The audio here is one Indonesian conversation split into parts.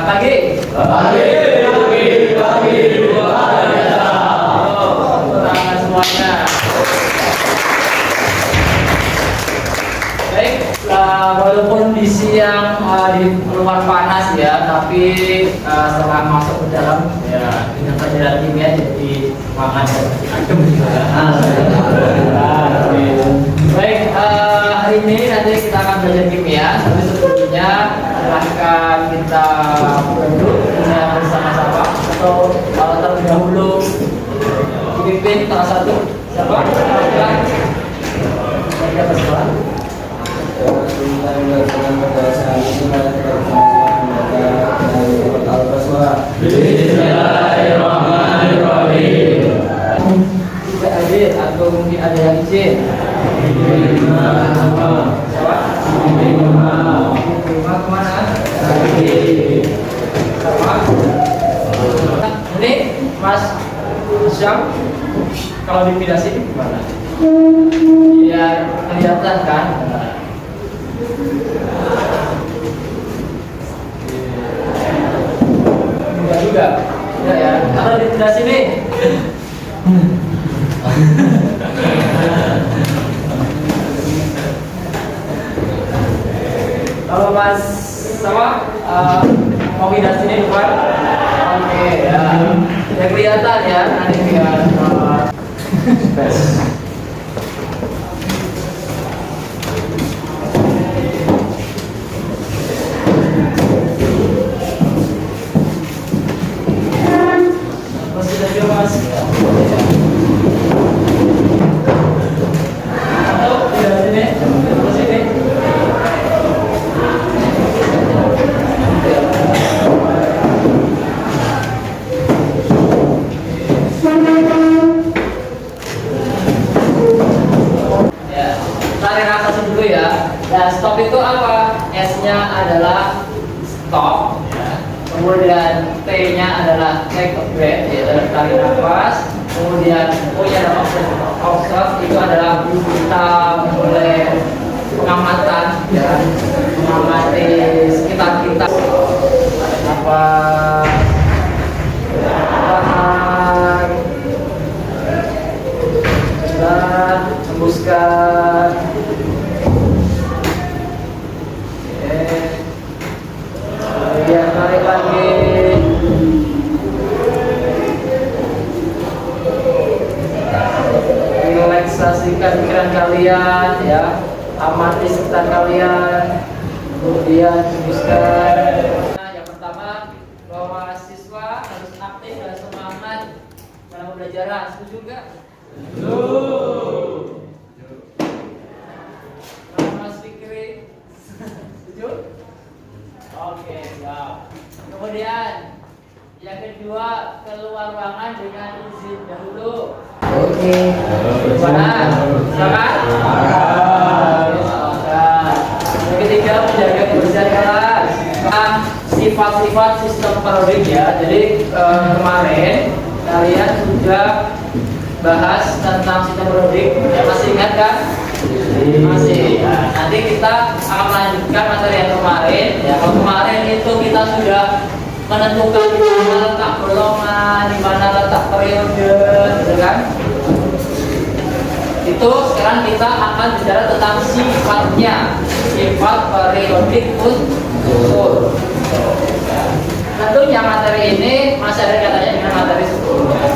Selamat pagi. Pagi. Luar biasa. Tangan semuanya. Baik, walaupun di siang di luar panas ya, tapi setelah masuk ke dalam ya dengan pelajaran kimia jadi semangat dan adem juga. Baik, hari ini nanti kita akan belajar kimia, tapi sebelumnya silahkan kita duduk bersama-sama atau terlebih dahulu dipimpin salah satu siapa? Kita bersekolah. Bismillahirrahmanirrahim. Tidak hadir atau mungkin ada yang izin. Kemana? Ini Mas Syam, kalau dipindah sini gimana? Biar kelihatan kan? Enggak juga, enggak ya. Kalau dipindah sini. Kalau Mas sama mau pindah sini bukan? Oke ya. Ya kelihatan ya nanti biar space. Masih ada Mas. Atau pindah sini, terus sini. Tarik nafas dulu ya. Nah, stop itu apa? S-nya adalah stop, ya. Kemudian T-nya adalah take a breath, yaitu tarik nafas. Kemudian O-nya adalah observe, itu adalah kita mulai pengamatan, ya, mengamati sekitar kita. Tarik nafas, tahan, dan hembuskan. Kemudian tarik lagi. Relaksasikan pikiran kalian ya, amati sekitar kalian. Kemudian hembuskan. Nah, yang pertama bahwa siswa harus aktif dan semangat dalam pembelajaran. Setuju nggak? Mas Fikri, setuju? Oke, siap. Kemudian yang kedua, keluar ruangan dengan izin dahulu. Oke. Mana? Silakan. Yang ketiga, menjaga kebersihan kelas. Sifat-sifat sistem periodik ya. Jadi kemarin kalian sudah bahas tentang sistem periodik. Ya, masih ingat kan? Masih. Nah, nanti kita akan melanjutkan materi yang kemarin. Ya, kalau kemarin itu kita sudah menentukan di mana letak golongan, di mana letak periode, gitu kan? Itu sekarang kita akan bicara tentang sifatnya, sifat periodik unsur. Ya. Tentunya materi ini masih ada katanya dengan materi sebelumnya.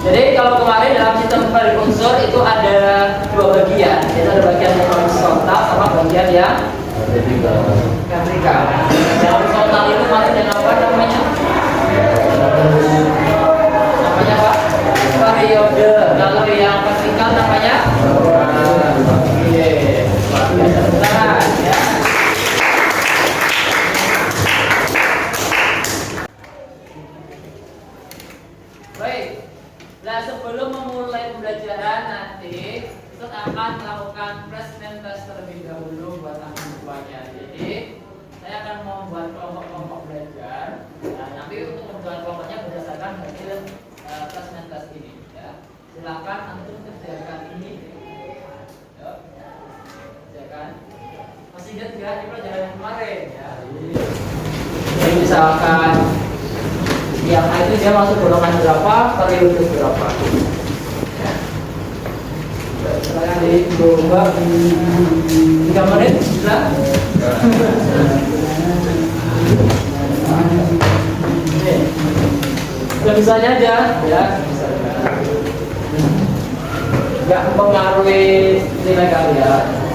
Jadi kalau kemarin dalam sistem periodik unsur itu ada dua bagian, yaitu ada bagian yang horizontal sama bagian yang vertikal. Yang horizontal itu kemarin yang apa namanya? Namanya apa? Periode. Kalau yang vertikal namanya? Nah, ya. Baik. Nah, sebelum memulai pembelajaran nanti kita akan melakukan placement test terlebih dahulu buat anak buahnya. Jadi saya akan membuat kelompok-kelompok belajar. Nah, nanti untuk membuat kelompoknya berdasarkan hasil placement test ini. Ya. Silakan antum kerjakan ini. Ya. ingat ya di pelajaran yang kemarin ya. Jadi misalkan yang A itu dia masuk golongan berapa, periode berapa. Ya. Sekarang dicoba 3 menit bisa. Misalnya aja ya, misalnya nggak mempengaruhi nilai kalian.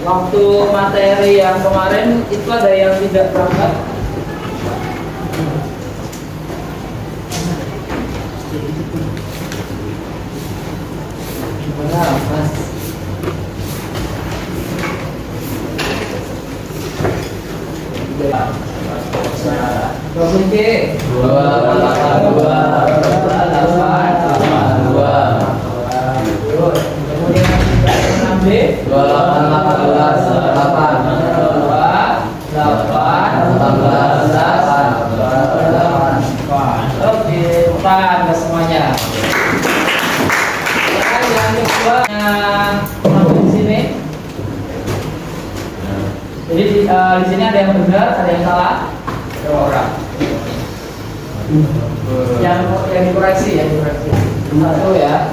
Waktu materi yang kemarin itu ada yang tidak berangkat. Gimana, Mas? Semuanya. Yang kedua, di sini. Jadi di sini ada yang benar, ada yang salah. Berapa orang? Yang dikoreksi, satu ya.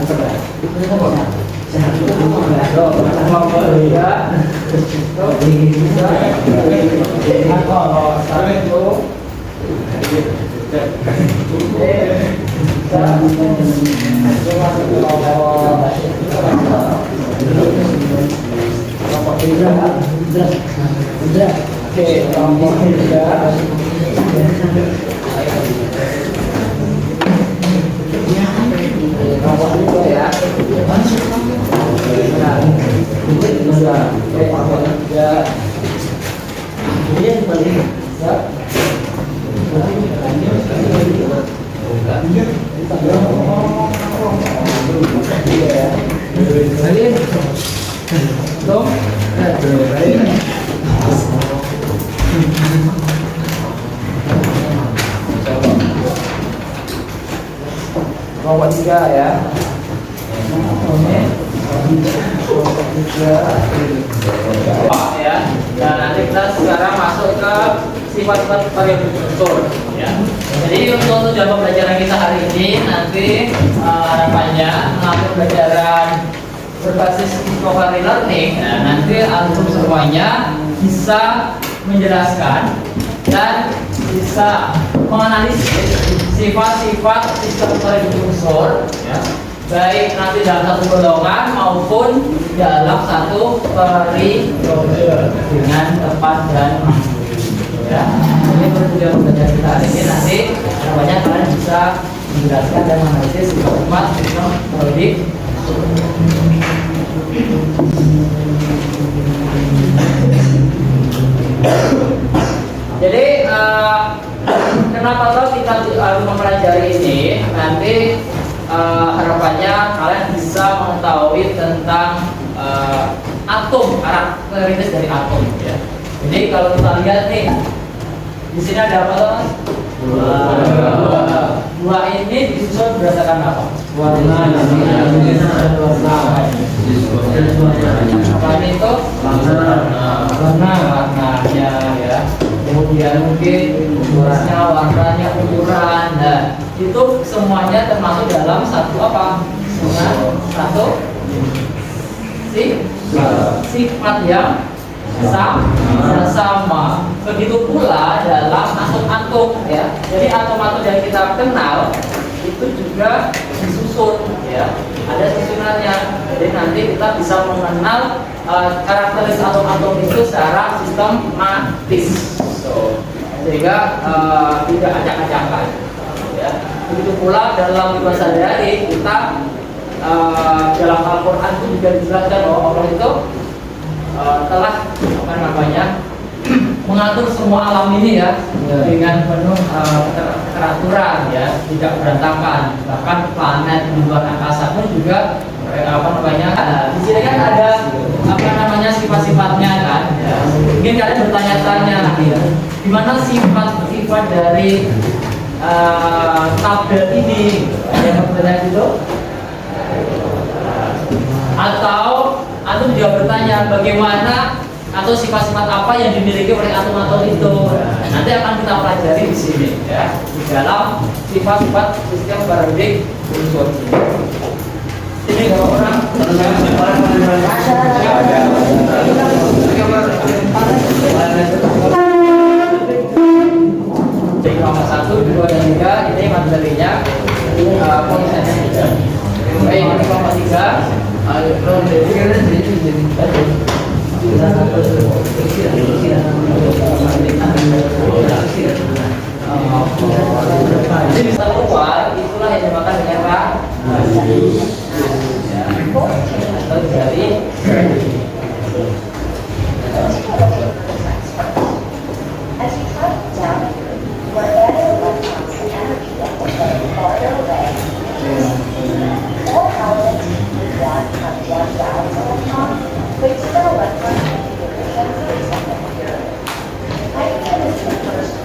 Nomor 3 ya. Ya. Dan nanti kita sekarang masuk ke sifat-sifat variabel unsur. Ya. Jadi untuk tujuan pembelajaran kita hari ini nanti harapannya mengambil pelajaran berbasis discovery learning. Nah, nanti antum semuanya bisa menjelaskan dan bisa menganalisis sifat-sifat sistem variabel unsur, ya, baik nanti dalam satu golongan maupun dalam satu periode dengan tepat dan ya. Ini tujuan pembelajaran kita hari ini, nanti banyak kalian bisa menjelaskan dan menganalisis sifat-sifat sistem periodik. Jadi kenapa toh kita mempelajari ini? Nanti harapannya kalian bisa mengetahui tentang atom, karakteristik dari atom. Ya. Jadi kalau kita lihat nih, di sini ada apa toh? Dua ini disusun berdasarkan apa? Warna. Apa itu? Warnanya ya. Kemudian mungkin warnanya, ukuran, nah itu semuanya termasuk dalam satu apa? Satu sifat yang sama. Begitu pula dalam atom-atom ya. Jadi atom-atom yang kita kenal itu juga disusun ya. Ada susunannya. Jadi nanti kita bisa mengenal karakteristik atom-atom itu secara sistematis. Sehingga tidak acak-acakan ya. Begitu pula dalam kehidupan sehari-hari kita dalam Al-Quran itu juga dijelaskan bahwa Allah itu telah mengatur semua alam ini ya dengan penuh teraturan ya, tidak berantakan. Bahkan planet di luar angkasa pun juga di sini kan ada sifat-sifatnya kan. Ya. Mungkin kalian bertanya-tanya gimana sifat-sifat dari tabel ini? Ada yang bertanya itu? Atau antum juga bertanya bagaimana atau sifat-sifat apa yang dimiliki oleh atom-atom itu. Nanti akan kita pelajari di sini ya, di dalam sifat-sifat sistem periodik unsur. Ini kalau orang jadi nomor 1, 2, dan 3 ini materinya konsennya. Baik, ini nomor 3. Jadi bisa keluar, itulah yang dinamakan dengan atau dari as you cut down, you are adding electrons and energy that will get farther away. All elements want to come down to atoms electrons, but you still electrons can be given at 30-second period. Hydrogen is the first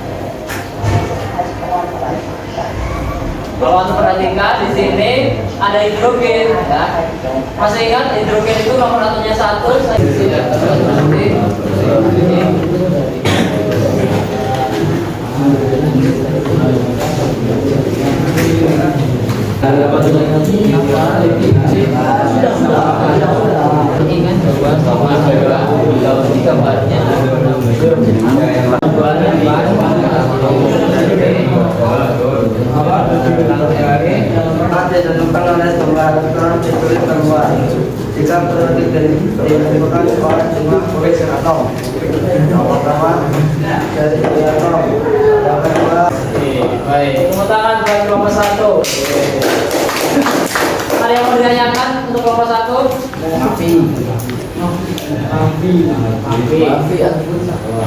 has one electron shell. Kalau anda perhatikan di sini ada hidrogen, ya. Masih ingat hidrogen itu nomor atomnya 1. Ingat jika periodik dari ditentukan oleh jumlah koleksi atom. Yang pertama dari atom, yang kedua. Baik, tepuk tangan buat kelompok 1. Ada yang mau ditanyakan untuk kelompok 1? Api.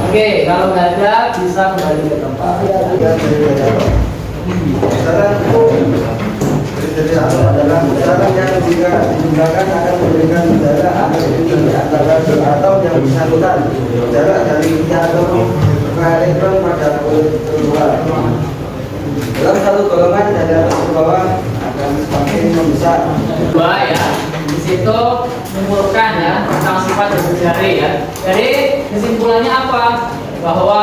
Oke, kalau nggak ada bisa kembali ke tempat. Sekarang kriteria atom adalah saran yang jika dijumlahkan akan memberikan jarak antara dua atom yang bersangkutan. Jarak dari atom ke elektron pada kedua. Dalam satu golongan ada ke bawah akan semakin membesar. Dua ya, di situ mengumpulkan ya tentang sifat jari ya. Jadi kesimpulannya apa? Bahwa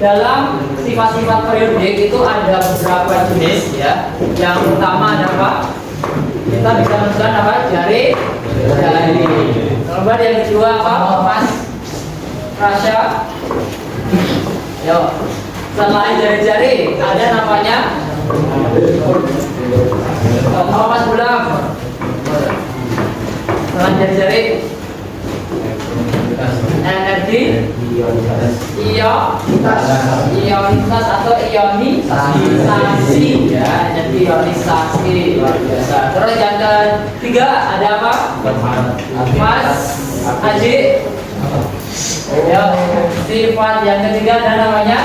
dalam sifat-sifat periodik itu ada beberapa jenis ya. Yang pertama ada apa? Kita bisa menyebutkan apa? Jari. Kemudian yang kedua apa? Mas Rasya. Yo. Selain jari-jari ada namanya Mas Bulam. Selain jari-jari energi ionitas atau ionisasi ya, energi ionisasi luar biasa. Terus yang ketiga ada apa? Mas Aji. Ya, sifat yang ketiga ada namanya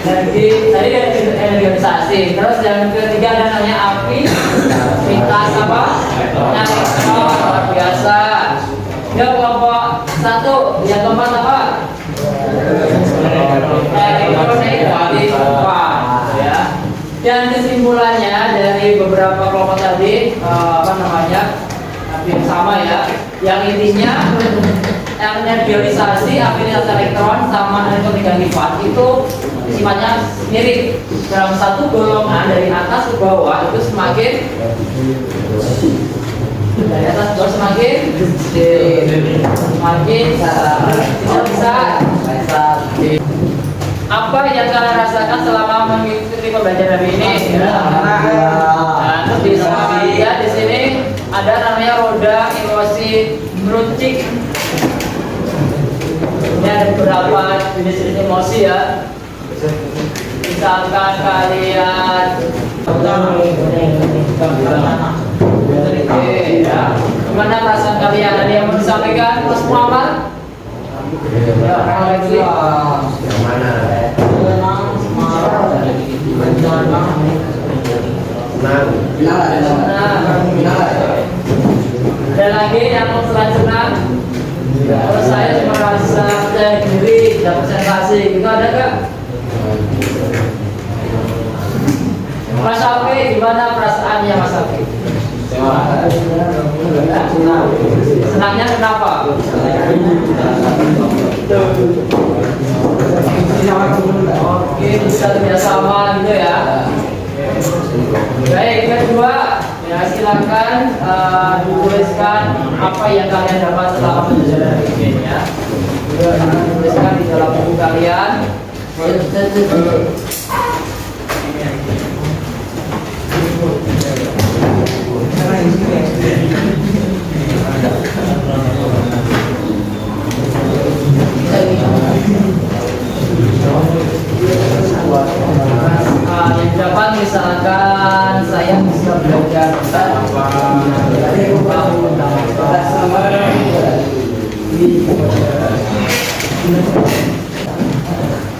energi, tadi energi ionisasi. Terus yang ketiga ada namanya api. Mitas apa? Luar biasa. Ya, kelompok 1. Yang keempat apa? Ya. Dan kesimpulannya dari beberapa kelompok tadi hampir sama ya. Yang intinya energi ionisasi, afinitas elektron sama elektron negatifan itu sifatnya mirip. Dalam satu golongan dari atas ke bawah itu semakin dari atas ke bawah semakin tidak besar. Apa yang kalian rasakan selama mengikuti pembelajaran hari ini? Nah, terus bisa lihat di sini ada namanya roda emosi meruncing. Ini ada beberapa jenis emosi ya. Misalkan kalian ya. Gimana perasaan kalian? Ada yang mau disampaikan, Mas Muhammad? Ya, lagi. Yang mana? Ada lagi yang mau selanjutnya? Kalau saya cuma rasa percaya diri, tidak presentasi, gitu ada nggak? Mas Safi, gimana perasaannya Mas Safi? Senangnya kenapa? Oke, bisa kerjasama gitu ya. Baik, kedua, ya silakan dituliskan apa yang kalian dapat setelah pembelajaran ini ya. Tuliskan di dalam buku kalian. Yang dapat misalkan saya bisa belajar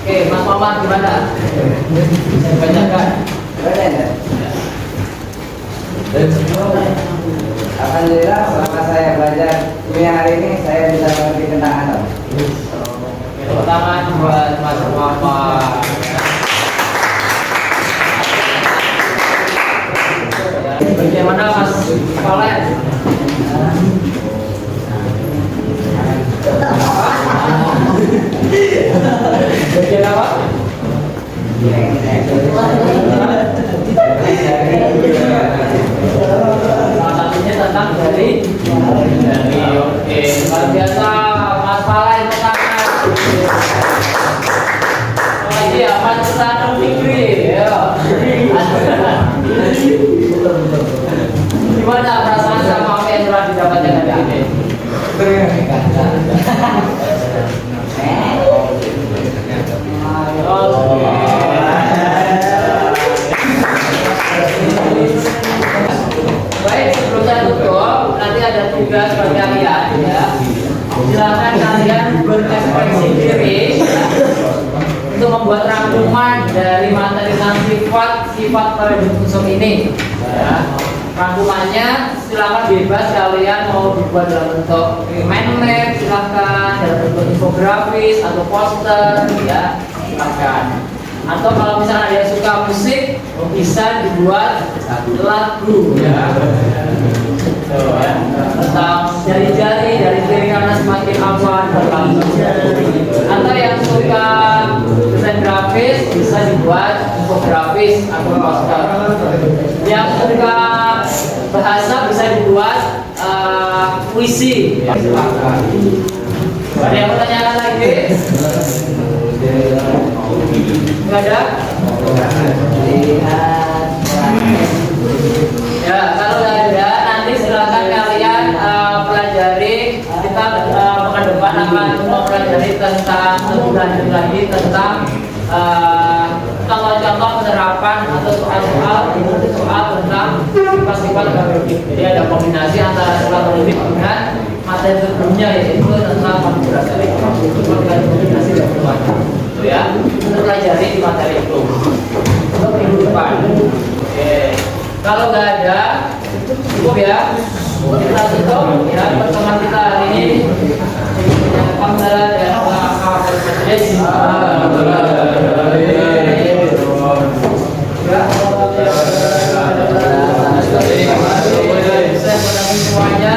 Oke, Mas Mamat gimana? Saya bacakan. Alhamdulillah selama saya belajar dunia hari ini saya bisa mengerti tentang alam. Tepuk tangan buat Mas Muhammad. Bagaimana Mas Valen? Bagian apa? Salah satunya tentang dari oke, luar biasa Mas Valen tangan. Oh iya, Mas Sanung Fikri ya. Gimana perasaan sama apa yang telah didapatkan hari ini? Baik, sebelum saya tutup, nanti ada tugas bagi kalian ya. Silakan kalian berekspresi diri ya, untuk membuat rangkuman dari materi tentang sifat pada unsur ini ya. Rangkumannya silakan bebas kalian mau dibuat dalam bentuk mind map, silakan dalam bentuk infografis atau poster ya, silakan. Atau kalau misalnya ada yang suka musik bisa dibuat lagu ya. Tentang jari-jari dari kiri kanan semakin aman berlalu. Atau yang suka desain grafis bisa dibuat infografis atau poster. Yang suka bahasa bisa dibuat puisi. Silakan. Ada yang mau tanyakan lagi? Enggak ada? Ya, kalau nggak ada, nanti silakan kalian pelajari. Kita pekan depan akan mempelajari tentang lebih lanjut lagi tentang contoh-contoh penerapan atau soal tentang sifat-sifat biologis. Jadi ada kombinasi antara sifat biologis dengan materi sebelumnya yaitu tentang konfigurasi elektron. Itu kombinasi dan bermacam. Itu ya, kita pelajari di materi itu untuk minggu depan. Oke. Kalau nggak ada, cukup ya. Kita tutup ya pertemuan kita hari ini. Alhamdulillah dan semuanya.